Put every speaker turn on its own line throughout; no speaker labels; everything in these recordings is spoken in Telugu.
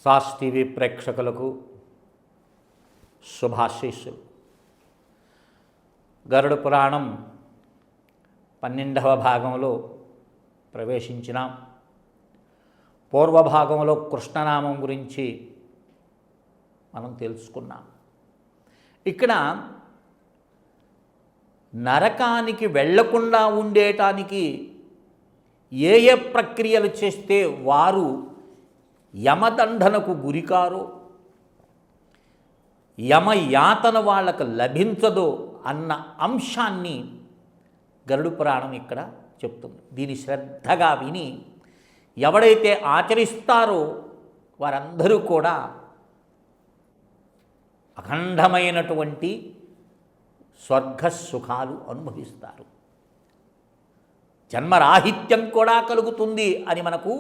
సాస్ టీవీ ప్రేక్షకులకు శుభాశీస్సులు. గరుడ పురాణం 12వ భాగంలో ప్రవేశించినాం. పూర్వభాగంలో కృష్ణనామం గురించి మనం తెలుసుకున్నాం. ఇక్కడ నరకానికి వెళ్లకుండా ఉండేటానికి ఏ ఏ ప్రక్రియలు చేస్తే వారు యమదండనకు గురికారో, యమయాతన వాళ్ళకు లభించదో అన్న అంశాన్ని గరుడ పురాణం ఇక్కడ చెప్తుంది. దీని శ్రద్ధగా విని ఎవడైతే ఆచరిస్తారో వారందరూ కూడా అఖండమైనటువంటి స్వర్గ సుఖాలు అనుభవిస్తారు. జన్మరాహిత్యం కూడా కలుగుతుంది అని మనకు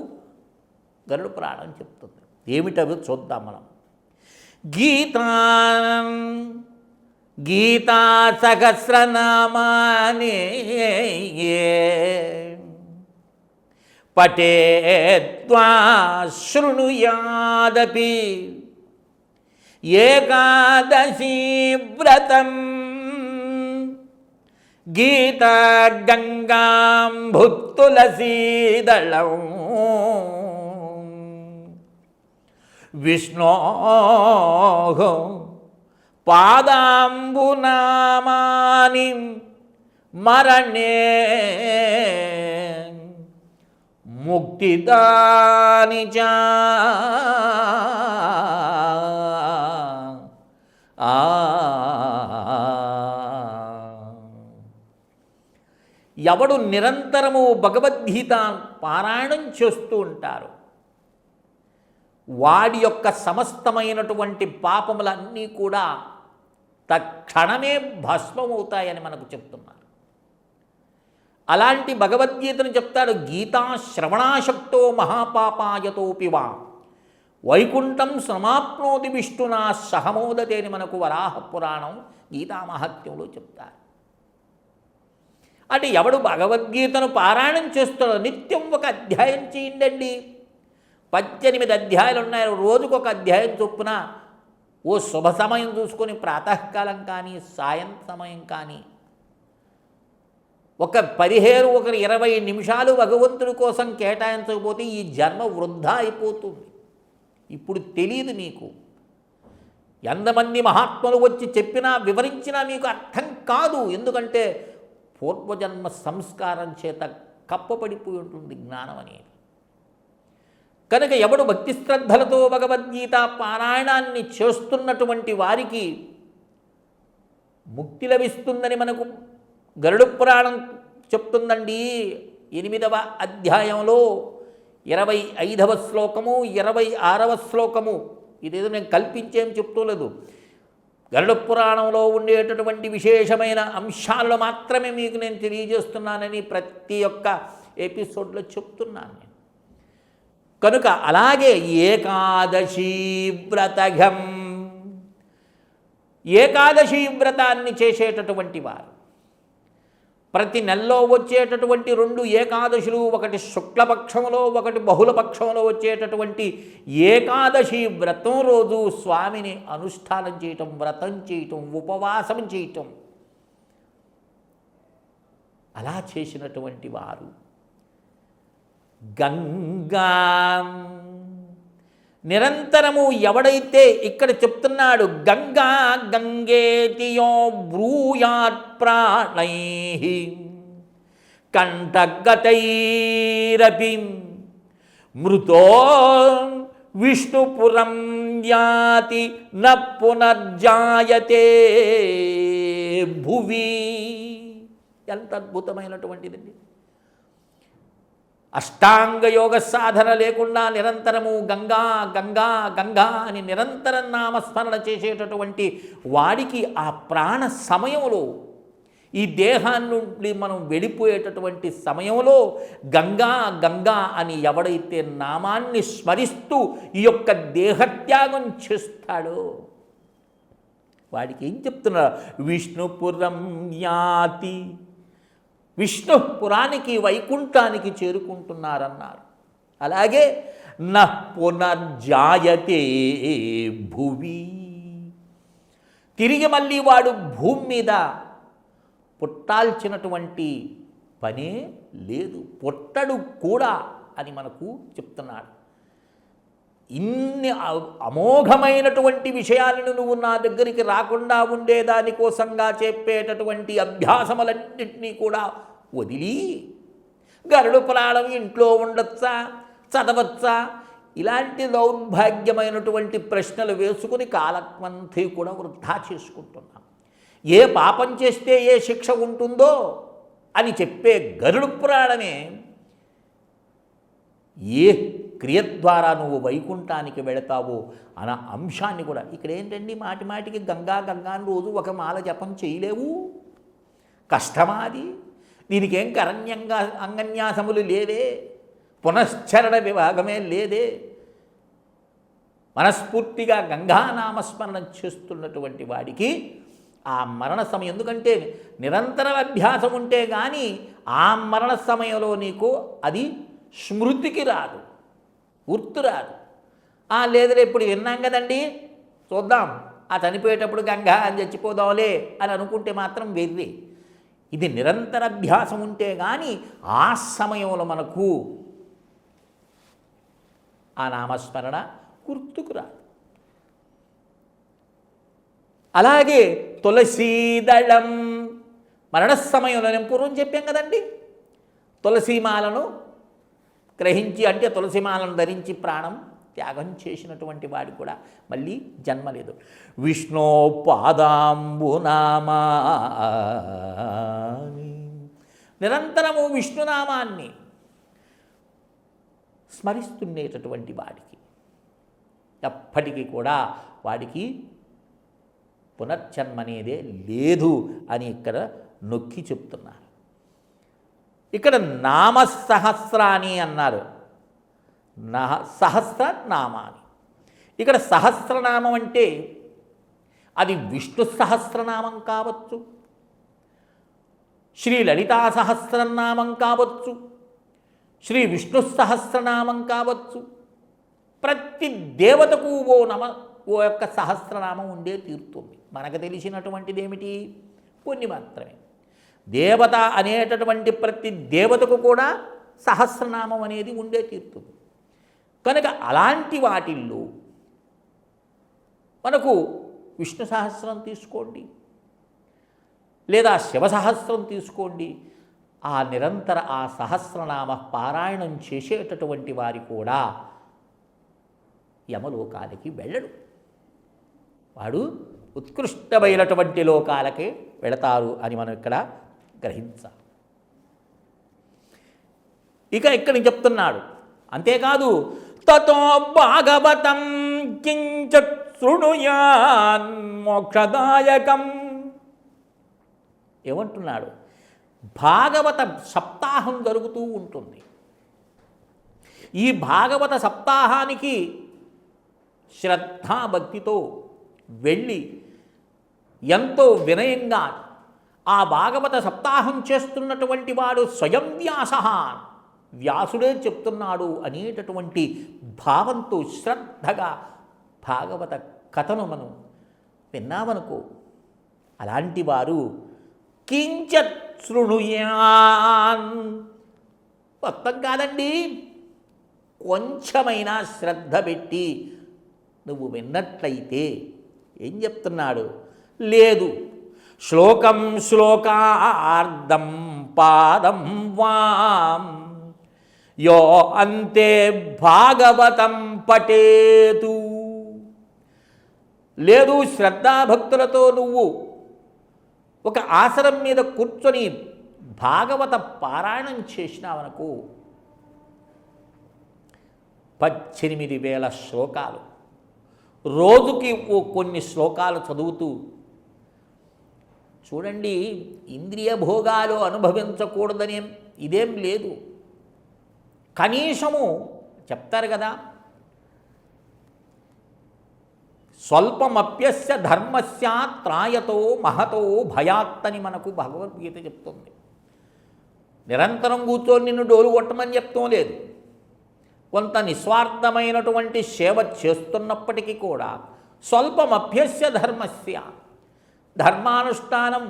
గరుడ పురాణం చెప్తుంది. ఏమిటవి చూద్దాం మనం. గీతా సహస్రనామాని పఠేత్వా శృణుయాదపి ఏకాదశీ వ్రతం గీతా గంగాం భుత్తులసీదళం విష్ణోః పాదాంబునామాని మరణే ముక్తిదాని చ ఎవడు నిరంతరము భగవద్గీత పారాయణం చేస్తూ ఉంటారు వాడి యొక్క సమస్తమైనటువంటి పాపములన్నీ కూడా తక్షణమే భస్మమవుతాయని మనకు చెప్తున్నారు. అలాంటి భగవద్గీతను చెప్తాడు. గీతా శ్రవణాశక్తో మహాపాపాయతోపి వా వైకుంఠం సమాప్నోతి విష్ణునా సహమోదతే అని మనకు వరాహ పురాణం గీతామహత్యంలో చెప్తారు. అంటే ఎవడు భగవద్గీతను పారాయణం చేస్తాడో నిత్యం ఒక అధ్యాయం చేయండి. 18 అధ్యాయాలు ఉన్నాయి. రోజుకొక అధ్యాయం చొప్పున ఓ శుభ సమయం చూసుకొని ప్రాతకాలం కానీ సాయం సమయం కానీ ఒక 20 నిమిషాలు భగవంతుడి కోసం కేటాయించకపోతే ఈ జన్మ వృద్ధా అయిపోతుంది. ఇప్పుడు తెలియదు మీకు. ఎంతమంది మహాత్ములు వచ్చి చెప్పినా వివరించినా మీకు అర్థం కాదు. ఎందుకంటే పూర్వజన్మ సంస్కారం చేత కప్పబడిపోయి ఉంటుంది జ్ఞానం అనేది. కనుక ఎవడు భక్తి శ్రద్ధలతో భగవద్గీత పారాయణాన్ని చేస్తున్నటువంటి వారికి ముక్తి లభిస్తుందని మనకు గరుడ పురాణం చెప్తుందండి. 8వ అధ్యాయంలో 25వ శ్లోకము 26వ శ్లోకము. ఇదేదో నేను కల్పించేం చెప్తూలేదు. గరుడ పురాణంలో ఉండేటటువంటి విశేషమైన అంశాలు మాత్రమే మీకు నేను తెలియజేస్తున్నానని ప్రతి ఒక్క ఎపిసోడ్లో చెప్తున్నాను నేను. కనుక అలాగే ఏకాదశీ వ్రతఘం, ఏకాదశీ వ్రతాన్ని చేసేటటువంటి వారు ప్రతి నెలలో వచ్చేటటువంటి 2 ఏకాదశులు, ఒకటి శుక్లపక్షంలో ఒకటి బహుళపక్షంలో వచ్చేటటువంటి ఏకాదశి వ్రతం రోజు స్వామిని అనుష్ఠానం చేయటం, వ్రతం చేయటం, ఉపవాసం చేయటం, అలా చేసినటువంటి వారు గంగా నిరంతరము ఎవడైతే ఇక్కడ చెప్తున్నాడు గంగా గంగేతియో బ్రూయాత్ ప్రాణై కంఠగతైరపి మృతో విష్ణుపురం యాతి న పునర్జాయతే భువి. ఎంత అద్భుతమైనటువంటిదండి. అష్టాంగ యోగ సాధన లేకుండా నిరంతరము గంగా గంగా గంగా అని నిరంతరం నామస్మరణ చేసేటటువంటి వాడికి ఆ ప్రాణ సమయంలో, ఈ దేహాన్ని నుండి మనం వెళ్ళిపోయేటటువంటి సమయంలో గంగా గంగా అని ఎవడైతే నామాన్ని స్మరిస్తూ ఈ యొక్క దేహత్యాగం చేస్తాడో వాడికి ఏం చెప్తున్నారు? విష్ణుపురం యాతి, విష్ణుపురానికి వైకుంఠానికి చేరుకుంటున్నారన్నారు. అలాగే న పునర్జాయతే భువి. తిరిగి మళ్ళీ వాడు భూమి మీద పుట్టాల్సినటువంటి పనే లేదు, పుట్టడు కూడా అని మనకు చెప్తున్నాడు. ఇన్ని అమోఘమైనటువంటి విషయాలను నువ్వు నా దగ్గరికి రాకుండా ఉండేదానికోసంగా చెప్పేటటువంటి అభ్యాసములన్నింటినీ కూడా వదిలి గరుడు పురాణం ఇంట్లో ఉండొచ్చా, చదవచ్చా, ఇలాంటి దౌర్భాగ్యమైనటువంటి ప్రశ్నలు వేసుకుని కాలమంతా కూడా వృధా చేసుకుంటున్నాం. ఏ పాపం చేస్తే ఏ శిక్ష ఉంటుందో అని చెప్పే గరుడు పురాణమే ఏ క్రియ ద్వారా నువ్వు వైకుంఠానికి వెళతావో అన్న అంశాన్ని కూడా ఇక్కడ ఏంటండి మాటి మాటికి గంగా గంగా అని రోజు ఒక మాల జపం చేయలేవు, కష్టమా అది? దీనికేం కరణ్యంగా అంగన్యాసములు లేవే, పునశ్చరణ విభాగమే లేదే. మనస్ఫూర్తిగా గంగానామస్మరణం చేస్తున్నటువంటి వాడికి ఆ మరణ సమయం, ఎందుకంటే నిరంతర అభ్యాసం ఉంటే కానీ ఆ మరణ సమయంలో నీకు అది స్మృతికి రాదు, గుర్తు రాదు. లేదులే ఇప్పుడు విన్నాం కదండి, చూద్దాం, ఆ చనిపోయేటప్పుడు గంగా అని చచ్చిపోదాంలే అని అనుకుంటే మాత్రం వెర్రి. ఇది నిరంతర అభ్యాసం ఉంటే కానీ ఆ సమయంలో మనకు ఆ నామస్మరణ గుర్తుకు రాదు. అలాగే తులసీదళం మరణ సమయంలో నేను పూర్వం చెప్పాం కదండి, తులసీమాలను గ్రహించి అంటే తులసిమాలను ధరించి ప్రాణం త్యాగం చేసినటువంటి వాడి కూడా మళ్ళీ జన్మ లేదు. విష్ణో పాదాంబునామాని, నిరంతరము విష్ణునామాన్ని స్మరిస్తుండేటటువంటి వాడికి ఎప్పటికీ కూడా వాడికి పునర్జన్మ అనేదే లేదు అని ఇక్కడ నొక్కి చెప్తున్నారు. ఇక్కడ నామసహస్రాని అన్నారు, సహస్రనామాని. ఇక్కడ సహస్రనామం అంటే అది విష్ణు సహస్రనామం కావచ్చు, శ్రీ లలితా సహస్రనామం కావచ్చు, శ్రీ విష్ణు సహస్రనామం కావచ్చు. ప్రతి దేవతకు ఓ యొక్క సహస్రనామం ఉండే తీరుతుంది. మనకు తెలిసినటువంటిది ఏమిటి? కొన్ని మాత్రమే. దేవత అనేటటువంటి ప్రతి దేవతకు కూడా సహస్రనామం అనేది ఉండే తీరుతుంది. కనుక అలాంటి వాటిల్లో మనకు విష్ణు సహస్రం తీసుకోండి, లేదా శివ సహస్రం తీసుకోండి. ఆ నిరంతర ఆ సహస్రనామ పారాయణం చేసేటటువంటి వారి కూడా యమలోకాలకి వెళ్ళడు, వాడు ఉత్కృష్టమైనటువంటి లోకాలకే వెళతారు అని మనం ఇక్కడ గ్రహించాలి. ఇక ఇక్కడ చెప్తున్నాడు, అంతేకాదు తతో భాగవతం కించిత్ శృణుయాన్ మోక్షదాయకం. ఏమంటున్నాడు? భాగవత సప్తాహం జరుగుతూ ఉంటుంది. ఈ భాగవత సప్తాహానికి శ్రద్ధాభక్తితో వెళ్ళి ఎంతో వినయంగా ఆ భాగవత సప్తాహం చేస్తున్నటువంటి వాడు స్వయం వ్యాస, వ్యాసుడే చెప్తున్నాడు అనేటటువంటి భావంతో శ్రద్ధగా భాగవత కథను మనం విన్నామనుకో, అలాంటి వారు కించిత్ శృణుయాన్, మొత్తం కాదండి, కొంచెమైనా శ్రద్ధ పెట్టి నువ్వు విన్నట్లయితే ఏం చెప్తున్నాడు? లేదు శ్లోకం శ్లోకార్ధం పాదం వాం యో అంతే భాగవతం పఠేతు. లేదు శ్రద్ధాభక్తులతో నువ్వు ఒక ఆసనం మీద కూర్చొని భాగవత పారాయణం చేసినావనుకో, 18,000 శ్లోకాలు రోజుకి కొన్ని శ్లోకాలు చదువుతూ చూడండి. ఇంద్రియ భోగాలు అనుభవించకూడదనే ఇదేం లేదు. కనీసము చెప్తారు కదా, స్వల్పమప్యస్య ధర్మస్య త్రాయతో మహతో భయాత్ అని మనకు భగవద్గీత చెప్తుంది. నిరంతరం కూర్చొని నిన్ను డోలు కొట్టమని చెప్తాం లేదు. కొంత నిస్వార్థమైనటువంటి సేవ చేస్తున్నప్పటికీ కూడా స్వల్పమభ్యస్య ధర్మస్య, ధర్మానుష్ఠానం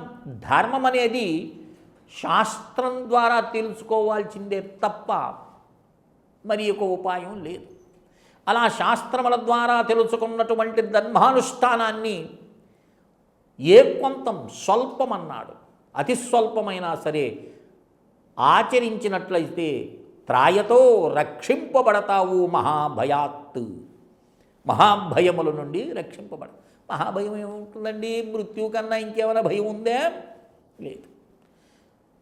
ధర్మం అనేది శాస్త్రం ద్వారా తెలుసుకోవాల్సిందే తప్ప మరి ఒక ఉపాయం లేదు. అలా శాస్త్రముల ద్వారా తెలుసుకున్నటువంటి ధర్మానుష్ఠానాన్ని ఏ కొంతం స్వల్పమన్నాడు, అతి స్వల్పమైనా సరే ఆచరించినట్లయితే త్రాయతో రక్షింపబడతావు మహాభయాత్, మహాభయముల నుండి రక్షింపబడ. మహాభయం ఏముంటుందండి? మృత్యువు కన్నా ఇంకేమైనా భయం ఉందే? లేదు.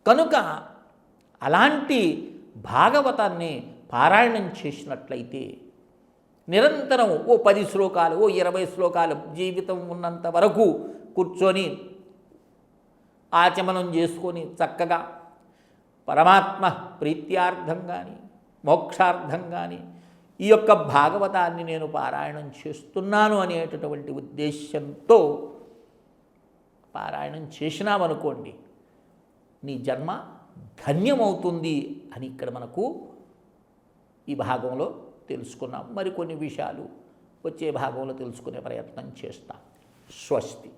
కనుక అలాంటి భాగవతాన్ని పారాయణం చేసినట్లయితే నిరంతరం ఓ 10 శ్లోకాలు, ఓ 20 శ్లోకాలు జీవితం ఉన్నంత వరకు కూర్చొని ఆచమనం చేసుకొని చక్కగా పరమాత్మ ప్రీత్యార్థం కానీ మోక్షార్థం కానీ ఈ యొక్క భాగవతాన్ని నేను పారాయణం చేస్తున్నాను అనేటటువంటి ఉద్దేశంతో పారాయణం చేసినామనుకోండి, నీ జన్మ ధన్యమవుతుంది అని ఇక్కడ మనకు ఈ భాగంలో తెలుసుకున్నాం. మరికొన్ని విషయాలు వచ్చే భాగంలో తెలుసుకునే ప్రయత్నం చేస్తాం. స్వస్తి.